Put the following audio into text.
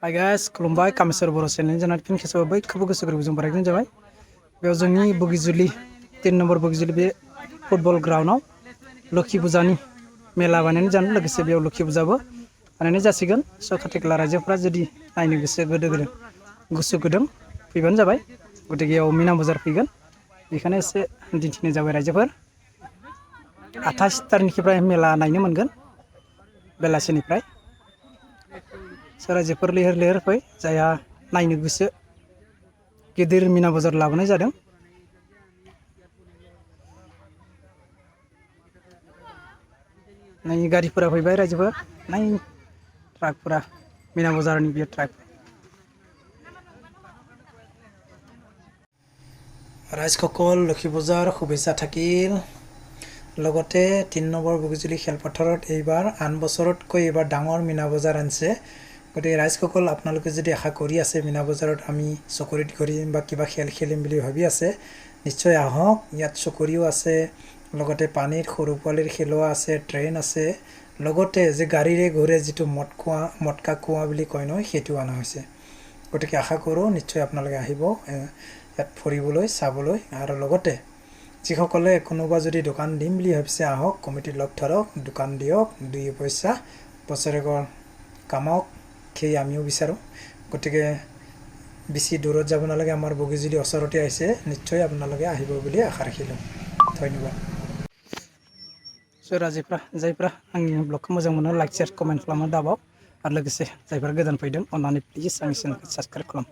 Hi guys, खुलुमबाय कामेश्वर बर' चेनेलनि जानानै फिन खेबसेबाव बयखौबो गोसो गोरबोजों बरायनाय जाबाय। बेयाव जोंनि बगिजुलि 3 नम्बर बगिजुलि बे फुटबल ग्राउन्डआव लखि फुजानि मेला बानायनाय जानो लोगोसे बेयाव लखि फुजाबो बानायनाय जासिगोन। स' खाथि खाला रायजोफ्रा जुदि नायनो गोसो गुदुं फैबानो जाबाय। गतिके बेयाव मिना बाजार फैगोन बेखायनो एसे दिन्थिनाय जाबाय रायजोफोर। 28 तारिखनिफ्राय मेला नायनो मोनगोन बेलासिनिफ्राय। रायजोफोर लैहोर लैहोर फै जायहा नायनो गोसो गिदिर मिना बाजार लाबोनाय जादों। नाय गारिफोरा फैबाय रायजोफोर नाय ट्राकफोरा मिना बाजारनि बे ट्राक ৰাইজসকল লক্ষী পূজাৰ শুভেচ্ছা থাকিল। লগতে 3 নম্বৰ বগিজুলি খেলপথাৰত এইবাৰ আন বছৰতকৈ এইবাৰ ডাঙৰ মিনা বজাৰ আনিছে। গতিকে ৰাইজসকল আপোনালোকে যদি আশা কৰি আছে মিনা বজাৰত আমি চকৰিত কৰিম বা কিবা খেল খেলিম বুলি ভাবি আছে, নিশ্চয় আহক। ইয়াত চকৰিও আছে, লগতে পানীৰ সৰু পোৱালিৰ খেলোৱা আছে, ট্ৰেইন আছে, লগতে যে গাড়ীৰে ঘূৰে যিটো মটকা কুঁৱা বুলি কয় নহয়, সেইটো অনা হৈছে। গতিকে আশা কৰোঁ নিশ্চয় আপোনালোকে আহিব ইয়াত ফুৰিবলৈ চাবলৈ। আৰু লগতে যিসকলে কোনোবা যদি দোকান দিম বুলি ভাবিছে আহক, কমিটিৰ লগ ধৰক, দোকান দিয়ক, 2 পইচা বছৰেকৰ কামক, সেই আমিও বিচাৰোঁ। গতিকে বেছি দূৰত যাব নালাগে, আমাৰ বগিজুলি ওচৰতে আহিছে, নিশ্চয় আপোনালোকে আহিব বুলি আশা ৰাখিলোঁ। ধন্যবাদ। जायफ्रा आंनि ब्लगखौ मोजां मोनो लाइक शेयार कमेन्ट खालामनो दाबाव। आरो लोगोसे जायफ्रा गोदान फैदों अन्नानै प्लिज आंनि चेनेलखौ साबस्क्राइब खालाम।